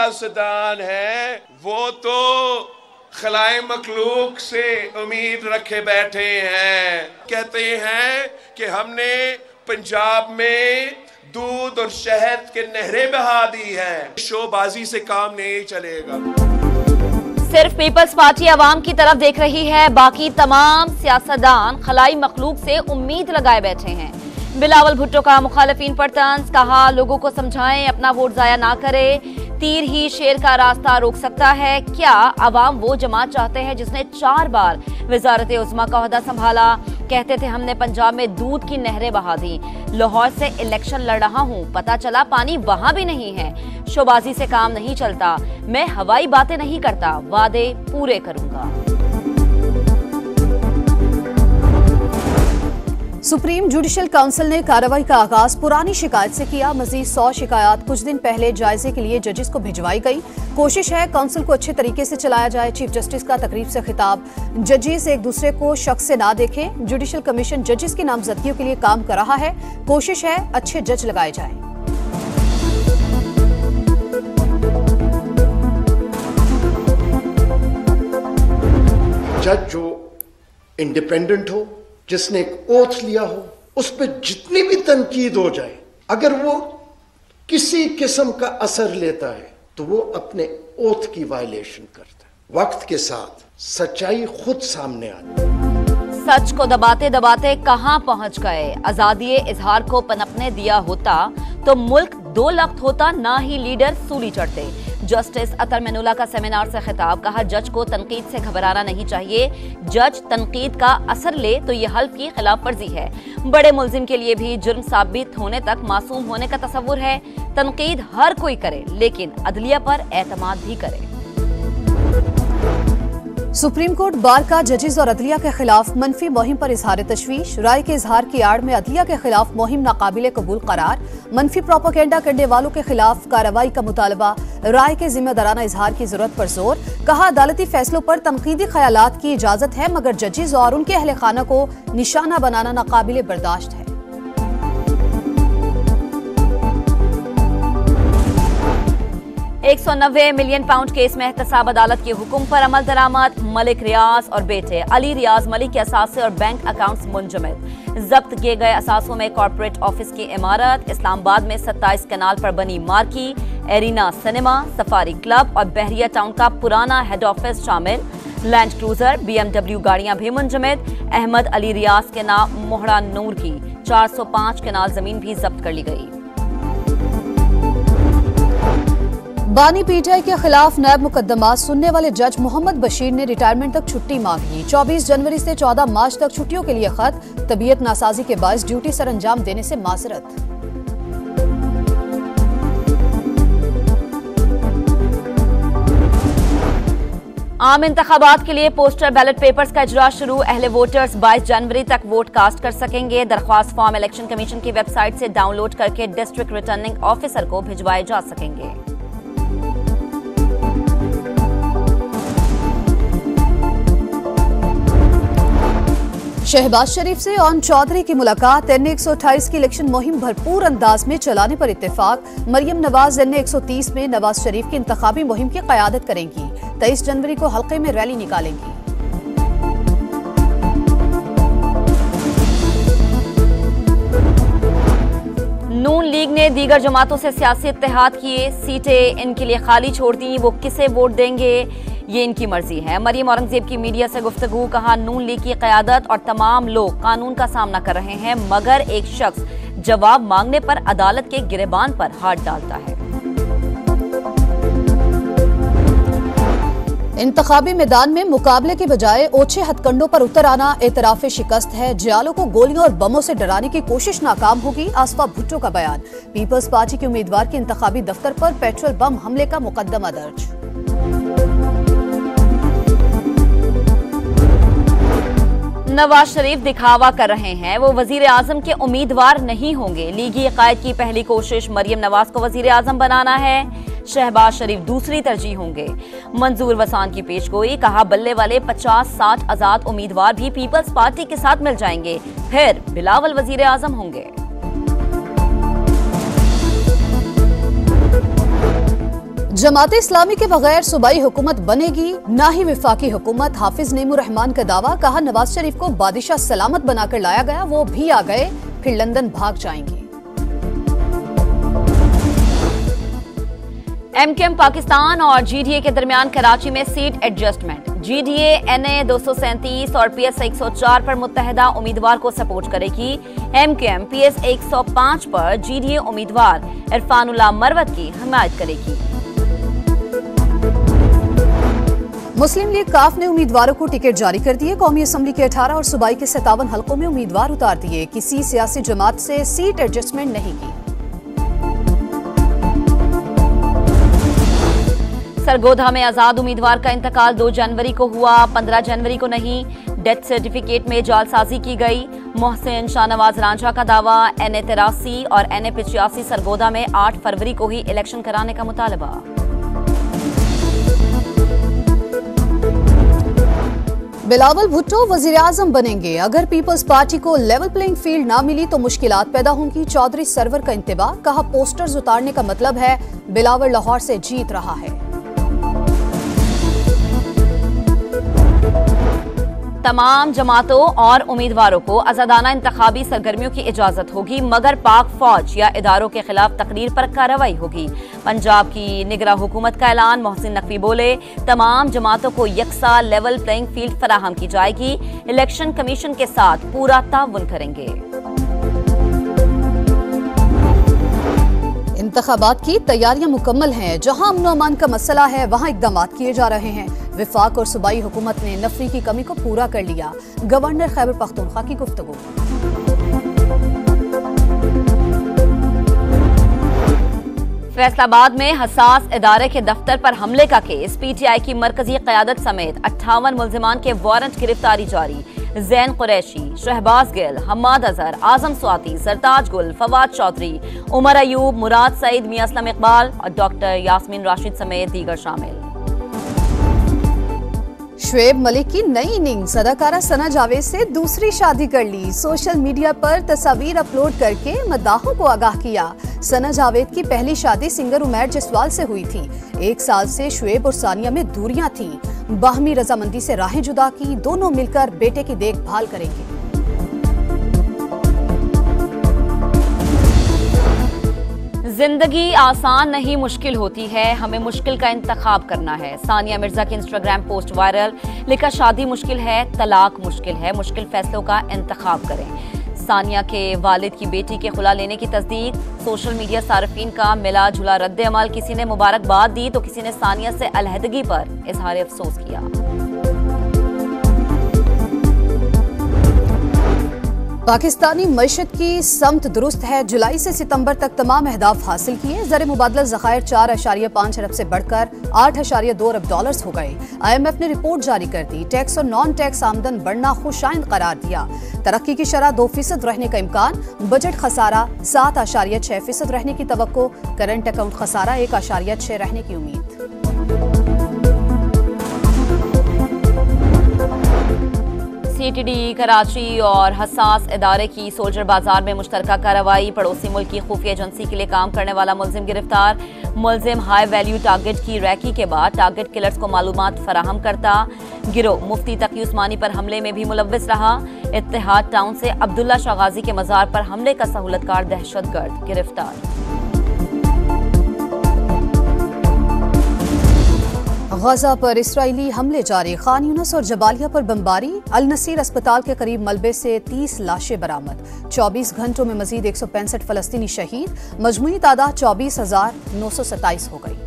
सियासतदान है वो तो खलाए मखलूक से उम्मीद रखे बैठे हैं। कहते हैं कि हमने पंजाब में दूध और शहद के नहरें बहा दी हैं। शोबाजी से काम नहीं चलेगा। सिर्फ पीपल्स पार्टी आवाम की तरफ देख रही है, बाकी तमाम सियासतदान खलाई मखलूक से उम्मीद लगाए बैठे हैं। बिलावल भुट्टो का मुखालिफिन पर तंज, कहा लोगों को समझाएं अपना वोट जाया ना करे, तीर ही शेर का रास्ता रोक सकता है। क्या आवाम वो जमात चाहते हैं जिसने 4 बार वजारत उज़्मा का ओहदा संभाला? कहते थे हमने पंजाब में दूध की नहरें बहा दी, लाहौर से इलेक्शन लड़ रहा हूँ, पता चला पानी वहाँ भी नहीं है। शोबाजी से काम नहीं चलता, मैं हवाई बातें नहीं करता, वादे पूरे करूंगा। सुप्रीम जुडिशल काउंसिल ने कार्रवाई का आगाज पुरानी शिकायत से किया। मजीद 100 शिकायत कुछ दिन पहले जायजे के लिए जजेस को भिजवाई गई। कोशिश है काउंसिल को अच्छे तरीके से चलाया जाए। चीफ जस्टिस का तकरीब से खिताब, जजेस एक दूसरे को शक से ना देखें। जुडिशल कमीशन जजेस की नामजदगियों के लिए काम कर रहा है। कोशिश है अच्छे जज लगाए जाएं। जज जो इंडिपेंडेंट हो, जिसने एक ओथ लिया हो, उस पर जितनी भी तनकीद हो जाए, अगर वो किसी किस्म का असर लेता है तो वो अपने ओथ की वायलेशन करता है। वक्त के साथ सच्चाई खुद सामने आती है। सच को दबाते दबाते कहां पहुंच गए। आजादी इजहार को पनपने दिया होता तो मुल्क 2 लख्त होता, ना ही लीडर सूली चढ़ते। जस्टिस अतर मैनुला का सेमिनार से खिताब, कहा जज को तनकीद से घबराना नहीं चाहिए। जज तनकीद का असर ले तो ये हल्फ की खिलाफ वर्जी है। बड़े मुल्जिम के लिए भी जुर्म साबित होने तक मासूम होने का तसव्वुर है। तनकीद हर कोई करे, लेकिन अदलिया पर एतमाद भी करे। सुप्रीम कोर्ट बार का जजेस और अदलिया के खिलाफ मनफी मुहिम पर इजहार तशवीश। राय के इजहार की आड़ में अदलिया के खिलाफ मुहिम नाकाबिले कबूल करार। मनफी प्रोपेगेंडा करने वालों के खिलाफ कार्रवाई का मुतालबा। राय के जिम्मेदाराना इजहार की जरूरत पर जोर। कहा अदालती फैसलों पर तनकीदी ख्यालात की इजाजत है, मगर जजेस और उनके अहले खाना को निशाना बनाना नाकाबिले बर्दाश्त है। 190 मिलियन पाउंड केस में एहतसाब अदालत के हुक्म पर अमल दरामद। मलिक रियाज और बेटे अली रियाज मलिक के असासे और बैंक अकाउंट्स मुंजमद। जब्त किए गए असासों में कॉर्पोरेट ऑफिस की इमारत, इस्लामाबाद में 27 कनाल पर बनी marquee, arena cinema, safari club और बहरिया टाउन का पुराना हेड ऑफिस शामिल। लैंड क्रूजर, BMW गाड़ियां भी मुंजमद। अहमद अली रियाज के नाम मोहरा नूर की 405 कनाल जमीन भी जब्त कर ली गई। बानी पीटीआई के खिलाफ नैब मुकदमा सुनने वाले जज मोहम्मद बशीर ने रिटायरमेंट तक छुट्टी मांगी। 24 जनवरी से 14 मार्च तक छुट्टियों के लिए खत। तबीयत नासाजी के बायस ड्यूटी सर अंजाम देने से माजरत। आम इंतखाबात के लिए पोस्टर बैलेट पेपर्स का इजरा शुरू। अहले वोटर्स 22 जनवरी तक वोट कास्ट कर सकेंगे। दरख्वास्त फॉर्म इलेक्शन कमीशन की वेबसाइट से डाउनलोड करके डिस्ट्रिक्ट रिटर्निंग ऑफिसर को भिजवाए जा सकेंगे। शहबाज शरीफ से ऑन चौधरी की मुलाकात। NA-128 की इलेक्शन मुहिम भरपूर अंदाज में चलाने पर इत्तेफाक। मरियम नवाज NA-130 में नवाज शरीफ की इंतखाबी मुहिम की क़यादत करेंगी। 23 जनवरी को हल्के में रैली निकालेंगी। नून लीग ने दीगर जमातों से सियासी इत्तेहाद किए। सीटें इनके लिए खाली छोड़ दी, वो किसे वोट देंगे ये इनकी मर्जी है। मरियम औरंगजेब की मीडिया से गुफ्तगू, कहा नून लीग की क़यादत और तमाम लोग कानून का सामना कर रहे हैं, मगर एक शख्स जवाब मांगने पर अदालत के गिरेबान पर हाथ डालता है। इंतखाबी मैदान में मुकाबले के बजाय ओछे हथकंडों पर उतर आना एतराफ़े शिकस्त है। जियालों को गोलियों और बमों से डराने की कोशिश नाकाम होगी। आसफा भुट्टो का बयान। पीपल्स पार्टी के उम्मीदवार के इंतखाबी दफ्तर पर पेट्रोल बम हमले का मुकदमा दर्ज। नवाज शरीफ दिखावा कर रहे हैं, वो वजीर आजम के उम्मीदवार नहीं होंगे। लीगी कायद की पहली कोशिश मरियम नवाज को वजीर आजम बनाना है। शहबाज शरीफ दूसरी तरजीह होंगे। मंजूर वसान की पेशगोई, कहा बल्ले वाले 50-60 आजाद उम्मीदवार भी पीपल्स पार्टी के साथ मिल जाएंगे, फिर बिलावल वजीर आजम होंगे। जमात इस्लामी के बगैर सूबाई हुकूमत बनेगी, ना ही विफाकी हुकूमत। हाफिज नेमूर रहमान का दावा। कहा, नवाज शरीफ को बादशाह सलामत बनाकर लाया गया, वो भी आ गए, फिर लंदन भाग जाएंगे। एमकेएम पाकिस्तान और जीडीए के दरमियान कराची में सीट एडजस्टमेंट। जीडीए एनए 237 और पीएस 104 पर मुत्तहिदा उम्मीदवार को सपोर्ट करेगी। एमकेएम पीएस 105 पर जीडीए उम्मीदवार इरफानुल्लाह मरवत की हिमायत करेगी। मुस्लिम लीग काफ ने उम्मीदवारों को टिकट जारी कर दिए। कौमी असम्बली के 18 और सूबाई के 57 हलकों में उम्मीदवार उतार दिए। किसी सियासी जमात से सीट एडजस्टमेंट नहीं की। सरगोधा में आजाद उम्मीदवार का इंतकाल 2 जनवरी को हुआ, 15 जनवरी को नहीं। डेथ सर्टिफिकेट में जालसाजी की गई। मोहसिन शाहनवाज रांझा का दावा। एनए 83 और एनए 85 सरगोधा में 8 फरवरी को ही इलेक्शन कराने का मुतालबा। बिलावल भुट्टो वजीर-ए-आज़म बनेंगे। अगर पीपल्स पार्टी को लेवल प्लेइंग फील्ड ना मिली तो मुश्किलात पैदा होंगी। चौधरी सरवर का इंतबाह। कहा, पोस्टर्स उतारने का मतलब है बिलावल लाहौर से जीत रहा है। तमाम जमातों और उम्मीदवारों को आजादाना इंतखाबी सरगर्मियों की इजाजत होगी, मगर पाक फौज या इदारों के खिलाफ तकरीर पर कार्रवाई होगी। पंजाब की निगरां हुकूमत का ऐलान। मोहसिन नकवी बोले, तमाम जमातों को यकसा लेवल प्लेइंग फील्ड फराहम की जाएगी। इलेक्शन कमीशन के साथ पूरा ताउन करेंगे। इंतखाबात की तैयारियां मुकम्मल हैं। जहां अमन और अमान का मसला है वहां इकदाम किए जा रहे हैं। विफाक और सूबाई हुकूमत ने नफरी की कमी को पूरा कर लिया। गवर्नर खैबर पख्तूनख्वा की गुफ्तगू। फैसलाबाद में हसास इदारे के दफ्तर पर हमले का केस। पीटीआई की मरकजी क़यादत समेत 58 मुल्जिमान के वारंट गिरफ्तारी जारी। जैन कुरैशी, शहबाज गिल, हम्माद अजहर, आजम स्वाति, सरताज गुल, फवाद चौधरी, उमर अयूब, मुराद सईद, मियां असलम इकबाल और डॉक्टर यास्मीन राशिद समेत दीगर शामिल। शुएब मलिक की नई इनिंग्स। अदाकारा सना जावेद से दूसरी शादी कर ली। सोशल मीडिया पर तस्वीर अपलोड करके मद्दाहों को आगाह किया। सना जावेद की पहली शादी सिंगर उमैर जसवाल से हुई थी। 1 साल से शुएब और सानिया में दूरियां थीं। बाहमी रजामंदी से राहें जुदा की। दोनों मिलकर बेटे की देखभाल करेंगे। जिंदगी आसान नहीं, मुश्किल होती है, हमें मुश्किल का इंतखाब करना है। सानिया मिर्जा की इंस्टाग्राम पोस्ट वायरल। लिखा, शादी मुश्किल है, तलाक मुश्किल है, मुश्किल फैसलों का इंतखाब करें। सानिया के वालिद की बेटी के खुला लेने की तस्दीक। सोशल मीडिया सार्फिन का मिला जुला रद्द अमल। किसी ने मुबारकबाद दी तो किसी ने सानिया से अलहदगी पर इजहार अफसोस किया। पाकिस्तानी मईशत की समत दुरुस्त है। जुलाई से सितंबर तक तमाम अहदाफ हासिल किए। ज़र मुबादला ज़खायर 4.5 अरब से बढ़कर 8.2 अरब डॉलर्स हो गए। IMF ने रिपोर्ट जारी कर दी। टैक्स और नॉन टैक्स आमदन बढ़ना खुशाइंद करार दिया। तरक्की की शरह 2% रहने का इम्कान। बजट खसारा 7.6% रहने की तवक्को। करंट अकाउंट खसारा 1.6 रहने की उम्मीद। सीटीडी कराची और हसास इदारे की सोल्जर बाजार में मुश्तरका कार्रवाई। पड़ोसी मुल्क की खुफिया एजेंसी के लिए काम करने वाला मुलजिम गिरफ्तार। मुलजिम हाई वैल्यू टारगेट की रैकी के बाद टारगेट किलर्स को मालूमात फराहम करता। गिरोह मुफ्ती तकी उस्मानी पर हमले में भी मुलव्विस रहा। इत्तेहाद टाउन से अब्दुल्ला शागाजी के मजार पर हमले का सहूलतकार दहशतगर्द गिरफ्तार। गजा पर इसराइली हमले जारी। खान यूनिस और जबालिया पर बमबारी। अल नसीर अस्पताल के करीब मलबे से 30 लाशें बरामद। 24 घंटों में मजीद 165 फलस्तीनी शहीद। मजमूई तादाद 24,927 हो गई।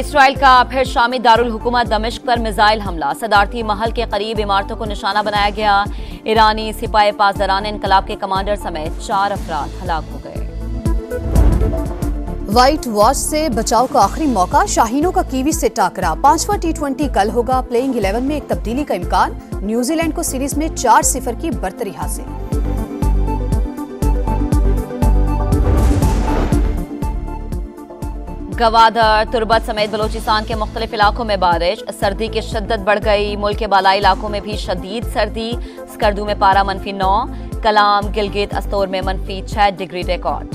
इसराइल का फिर शामी दारुल हुकूमत दमिश्क पर मिसाइल हमला। सदारती महल के करीब इमारतों को निशाना बनाया गया। ईरानी सिपाही पासदारान इनकलाब के कमांडर समेत 4 अफराद हलाक हो गए। व्हाइट वॉच से बचाव का आखिरी मौका। शाहीनों का कीवी से टाकरा। 5वां T20 कल होगा। प्लेइंग 11 में एक तब्दीली का इम्कान। न्यूजीलैंड को सीरीज में 4-0 की बरतरी हासिल। गवादर, तुर्बत समेत बलोचिस्तान के मुख्तलिफ इलाकों में बारिश। सर्दी की शिद्दत बढ़ गई। मुल्क के बालाई इलाकों में भी शदीद सर्दी। स्कर्दू में पारा -9। कलाम गिलगित अस्तोर में -6 डिग्री रिकॉर्ड।